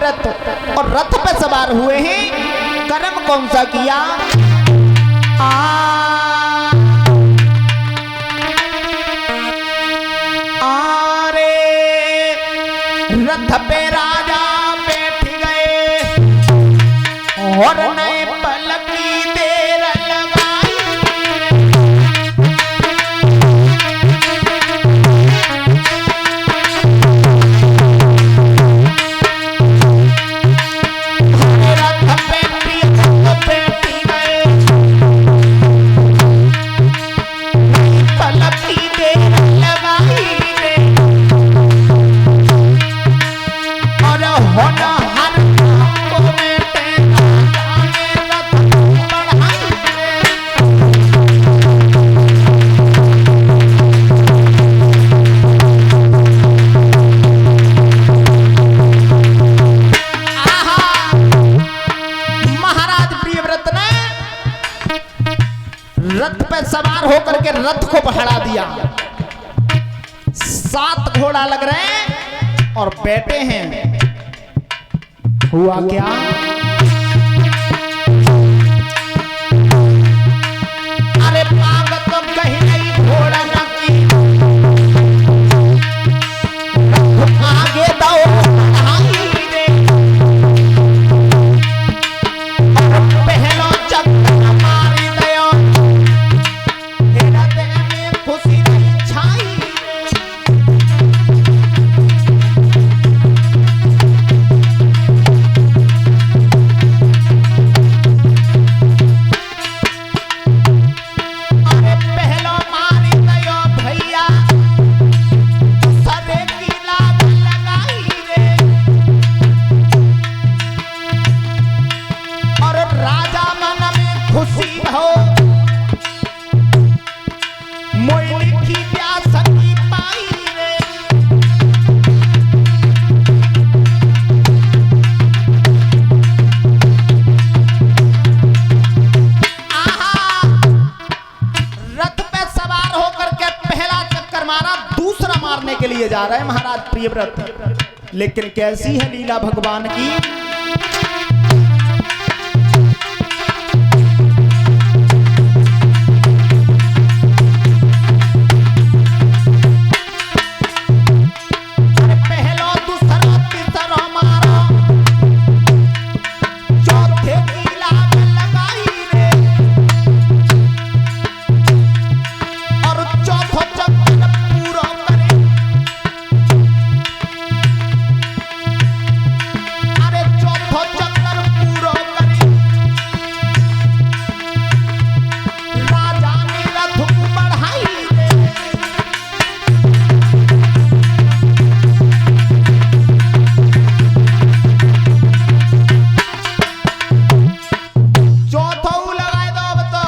प्रियव्रत और रथ पे सवार हुए हैं, कर्म कौन सा किया? आरे रथ पे राजा बैठ गए और नए पल की देर लगाई। रथ पे प्रियव्रत बैठी गए, नए पल की देर लगाई और होना हर को बेटे जाने रथ बढ़ाई। महाराज प्रियव्रत ने रथ पे सवार होकर के रथ को बढ़ा दिया। 7 घोड़ा लग रहे हैं और बैठे हैं। हुआ क्या? अरे पाग तो कहीं नहीं घोड़ा न की, आगे दो पहलो चक्कर मारी दयो, हृदय में खुशी नहीं छाई। अरे पहलो मारी दयो भैया, सरे की लाग लगाई रे। और राजा मन में खुशी हो, मोइली की प्यास की पाई रे। आहा, रथ पे सवार होकर के पहला चक्कर मारा, दूसरा मारने के लिए जा रहे हैं महाराज प्रियव्रत। लेकिन कैसी है लीला भगवान की? पहलो दूसरा तीसरा मारा, चौथे की लाग लगाई रे। और चौथो चक्कर पूरा करे, अरे चौथो चक्कर पूरा करे। राजा ने रथ को बढ़ाई रे। चौथो लगाए दो।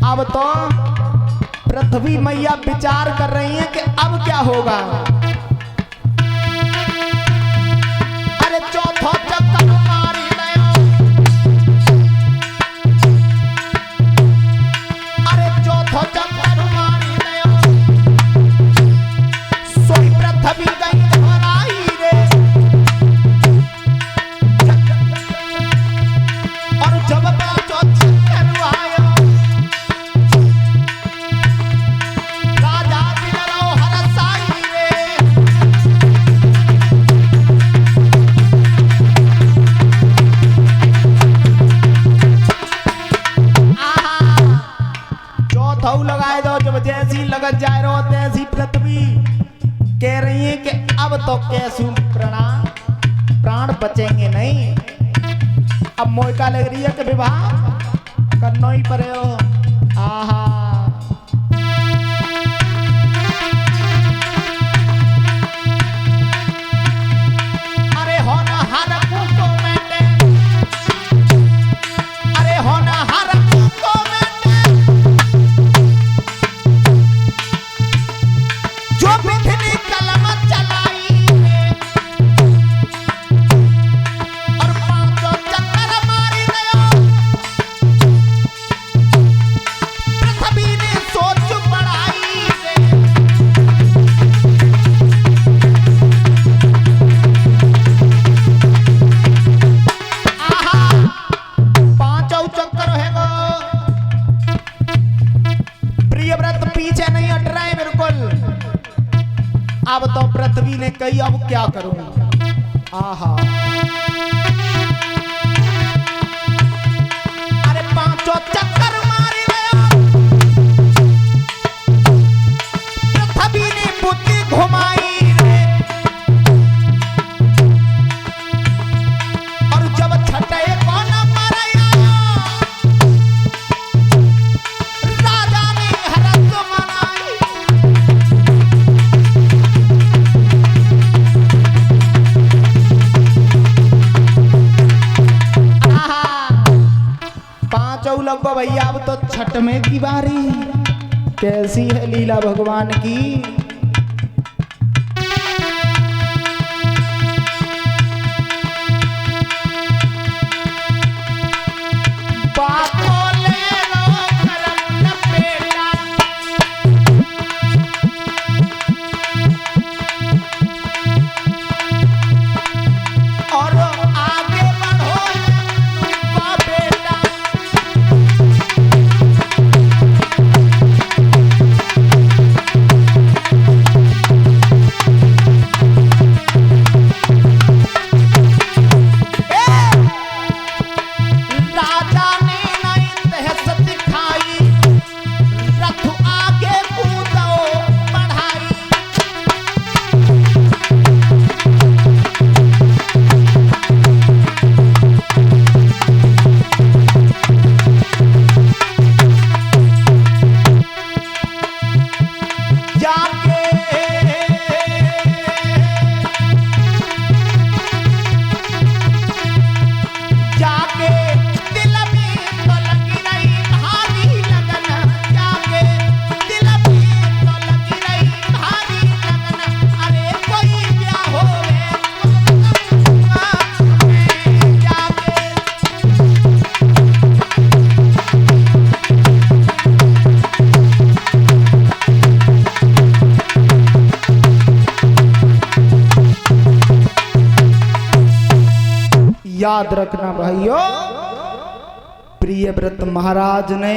अब तो पृथ्वी मैया विचार कर रही है कि अब क्या होगा। अरे चौथो चक्कर मारी दयो, अरे चौथो चक्कर मारी दयो, सोई पृथ्वी गई घबराई रे। और जब पांचों चक्कर आयो, राजा दिलरो हरसाई रे। चौथो लगाए दो। जब जैसी लगत जाए रहो तैसी पृथ्वी कह रही है कि अब तो कैसू प्राण बचेंगे नहीं। अब मोइका लग रही है कि विवाह करना ही पड़े हो। आहा, अरे होना हर को मैंने, अरे होना हर को मैंने, जो बिथनी कलम चलाई और 5 चक्कर मारी दयो। अब क्या करूं। आहा अरे पांचों चक्कर मारी गया, पृथ्वी ने बुद्धि घुमाई रे, और जब छठे को न मरया राजा ने हरस मनाई। पांचों लगभग भैया अब तो छठ में की बारी। कैसी है लीला भगवान की। याद रखना भाइयों, प्रियव्रत महाराज ने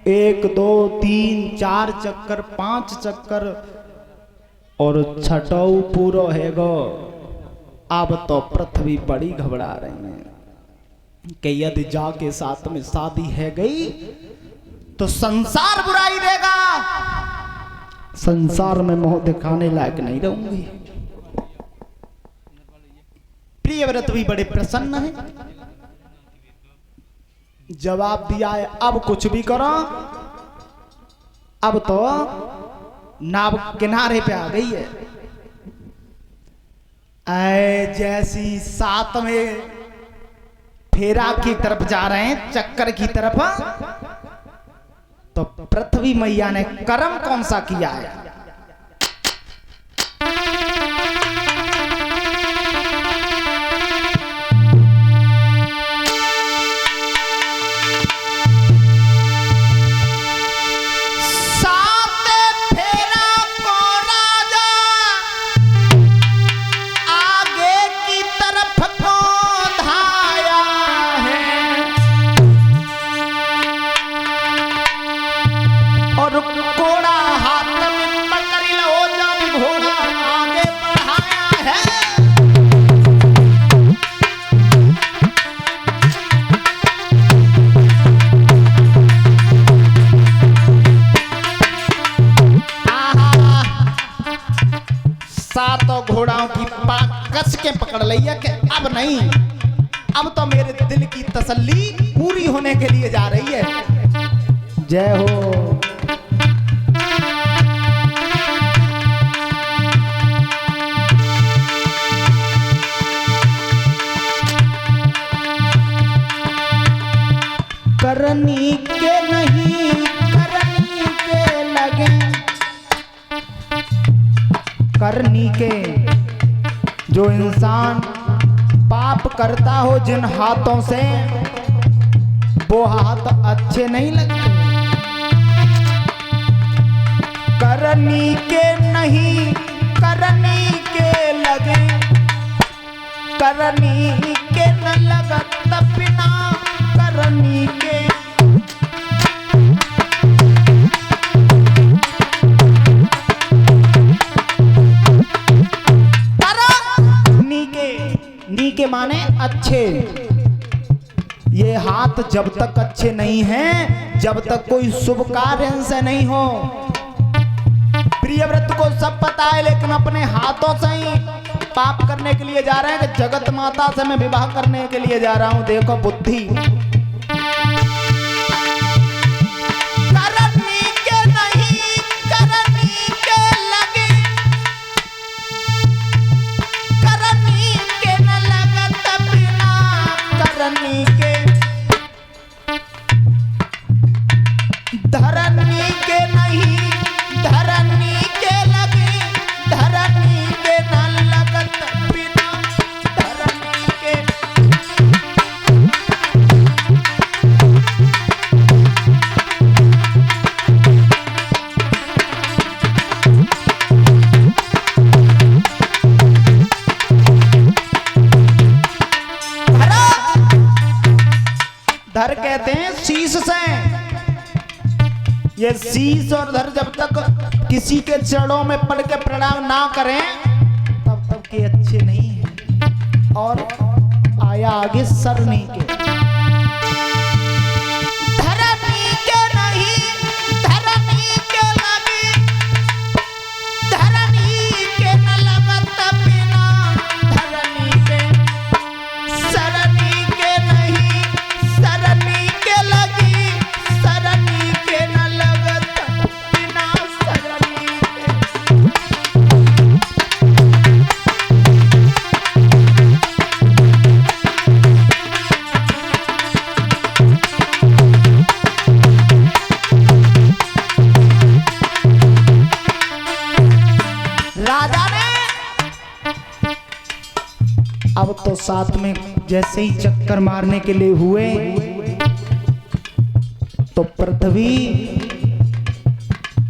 1 2 3 4 चक्कर 5 चक्कर और छठौ पूरो है गो। अब तो पृथ्वी बड़ी घबरा रही है कि यदि जाके साथ में शादी है गई तो संसार बुराई देगा, संसार में मोह दिखाने लायक नहीं रहूंगी। प्रियव्रत भी बड़े प्रसन्न है, जवाब दिया है अब कुछ भी करो। अब तो नाव किनारे पे आ गई है। ऐ जैसी साथ में फेरा की तरफ जा रहे हैं, चक्कर की तरफ, तो पृथ्वी मैया ने कर्म कौन सा किया है। घोड़ाओं की कस के पकड़ लिया कि अब नहीं, अब तो मेरे दिल की तसल्ली पूरी होने के लिए जा रही है। जय हो। करनी के नहीं करनी के लगे, करनी के जो इंसान पाप करता हो जिन हाथों से, वो हाथ अच्छे नहीं लगते। करनी के नहीं करनी के लगे, करनी के न लगत बिना करनी के। नी के माने अच्छे। ये हाथ जब तक अच्छे नहीं हैं, जब तक कोई शुभ कार्य से नहीं हो। प्रियव्रत को सब पता है, लेकिन अपने हाथों से ही पाप करने के लिए जा रहे हैं कि जगत माता से मैं विवाह करने के लिए जा रहा हूं। देखो बुद्धि। करनी के नहीं, करनी के लगे, करनी के न लगत बिना, करनी के धरनी के नहीं, धरनी के लगे, धरनी के न लगत बिना, धरनी के। धर कहते हैं शीश से। ये शीश और धर जब तक किसी के चरणों में पड़ के प्रणाम ना करें तब तक के अच्छे नहीं है। और आया आगे सरनी के। धरनी के नहीं, धरनी के लगे, धरनी के न लगत बिना, धरनी के। सरनी के नहीं, सरनी के लगी, सरनी के न लगत बिना, सरनी के। राजा ने अब तो साथ में जैसे ही चक्कर मारने के लिए हुए तो पृथ्वी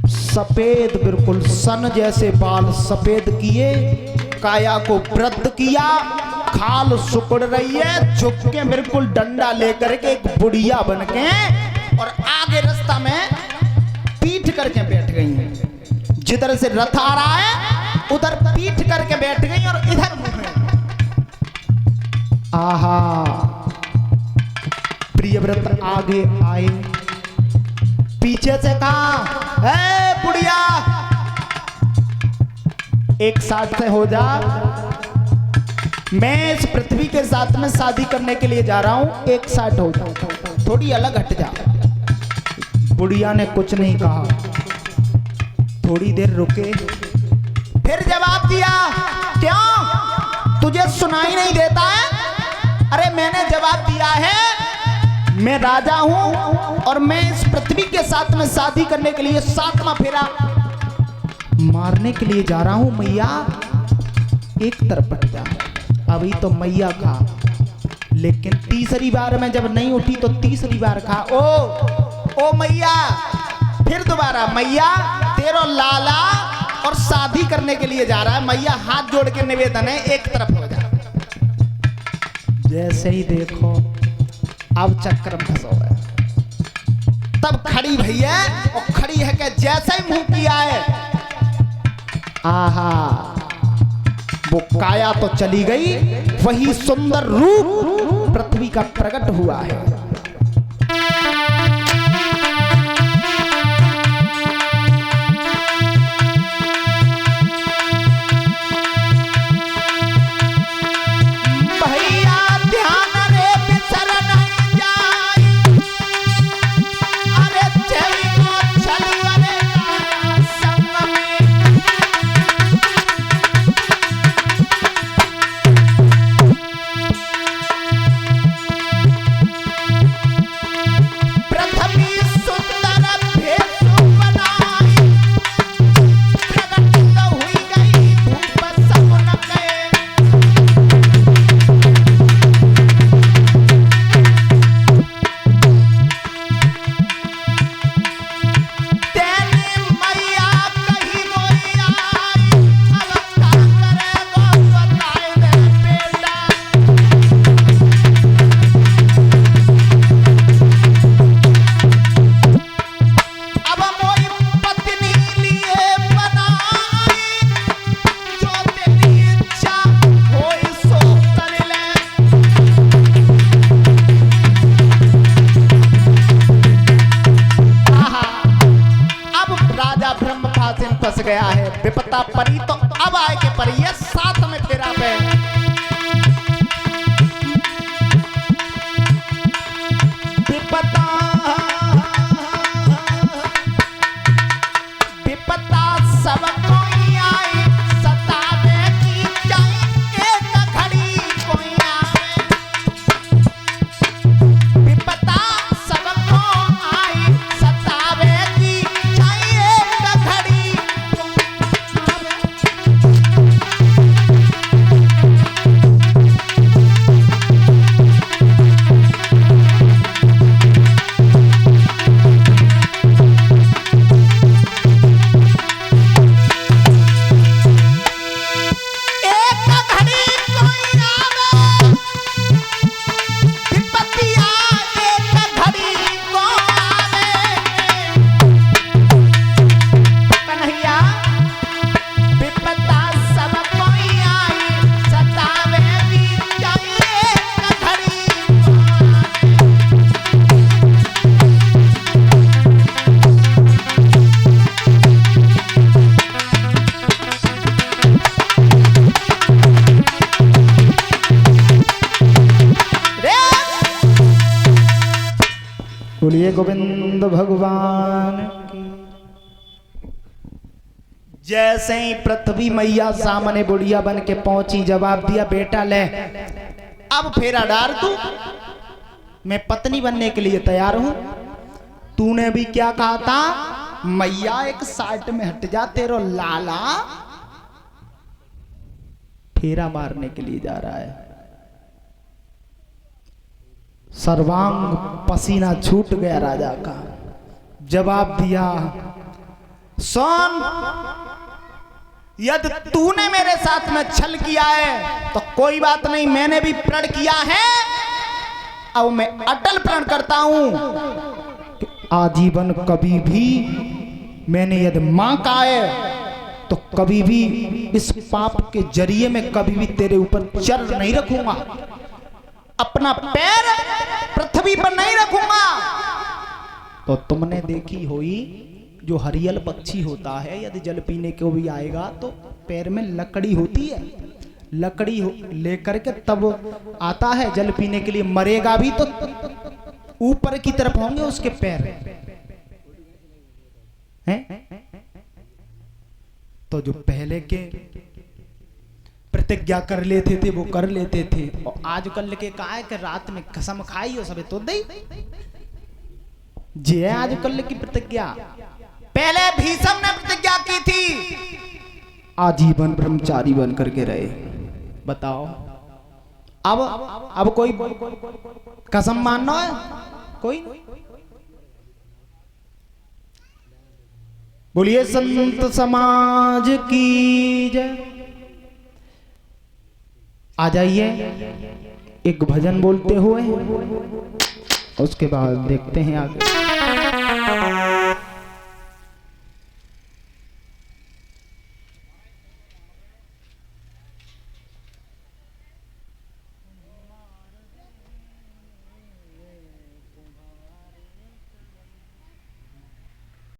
सफेद, बिल्कुल सन जैसे बाल सफेद किए, काया को वृद्ध किया, खाल सुकड़ रही है, झुक के बिल्कुल डंडा लेकर के एक बुढ़िया बन के और आगे रास्ता में पीठ करके बैठ गई है। जिधर से रथ आ रहा है उधर पीठ करके बैठ गई और इधर मुंह है। आहा, प्रियव्रत आगे आए, पीछे से कहा, ए बुढ़िया एक साथ से हो जा, मैं इस पृथ्वी के साथ में शादी करने के लिए जा रहा हूं, एक साथ हो जा, थोड़ी अलग हट जा। बुढ़िया ने कुछ नहीं कहा, थोड़ी देर रुके, फिर जवाब दिया, क्यों तुझे सुनाई नहीं देता है? अरे मैंने जवाब दिया है, मैं राजा हूं और मैं इस पृथ्वी के साथ में शादी करने के लिए 7वां फेरा मारने के लिए जा रहा हूं। मैया एक तरफ हट जा। अभी तो मैया खा, लेकिन तीसरी बार में जब नहीं उठी तो तीसरी बार खा। ओ मैया, फिर दोबारा, मैया तेरो लाला और शादी करने के लिए जा रहा है। मैया हाथ जोड़ के निवेदन है, एक तरफ हो जा। जैसे ही देखो अब चक्कर में फंसा है, तब खड़ी भैया और खड़ी है कि जैसे ही मुंह किया है, आहा, वो काया तो चली गई, वही सुंदर रूप पृथ्वी का प्रकट हुआ है। विपता परी तो अब आए के परी है साथ में फेरा पे। विपता विपता सब कोई आई सतावे की जाए एक घड़ी कोई आवे। विपता सबको आई सतावे की जाए एक घड़ी बोलिए गोविंद भगवान की। जैसे ही पृथ्वी मैया सामने बुढ़िया बन के पहुंची जवाब दिया बेटा ले अब फेरा डाल तू, मैं पत्नी बनने के लिए तैयार हूं। तूने भी क्या कहा था मैया एक साइड में हट जा तेरो लाला फेरा मारने के लिए जा रहा है। सर्वांग पसीना छूट गया राजा का। जवाब दिया सुन यदि तूने मेरे साथ में छल किया है तो कोई बात नहीं, मैंने भी प्रण किया है। अब मैं अटल प्रण करता हूं कि आजीवन कभी भी मैंने यदि मां कहा है तो कभी भी इस पाप के जरिए में कभी भी तेरे ऊपर चर नहीं रखूंगा, अपना पैर पृथ्वी पर नहीं रखूंगा। तो तुमने देखी हुई जो हरियल पक्षी होता है यदि जल पीने को भी आएगा तो पैर में लकड़ी होती है, लकड़ी लेकर के तब आता है जल पीने के लिए। मरेगा भी तो ऊपर की तरफ होंगे उसके पैर हैं। तो जो पहले के प्रतिज्ञा कर लेते थे वो कर लेते थे, और आजकल के कहा है कि रात में कसम खाई हो सबे तो दई जे आजकल की प्रतिज्ञा। पहले भीष्म ने प्रतिज्ञा की थी आजीवन ब्रह्मचारी बन करके रहे। बताओ अब कोई कसम मानना है कोई? बोलिए संत समाज की जय। आ जाइए एक भजन बोलते हुए, उसके बाद देखते हैं आगे।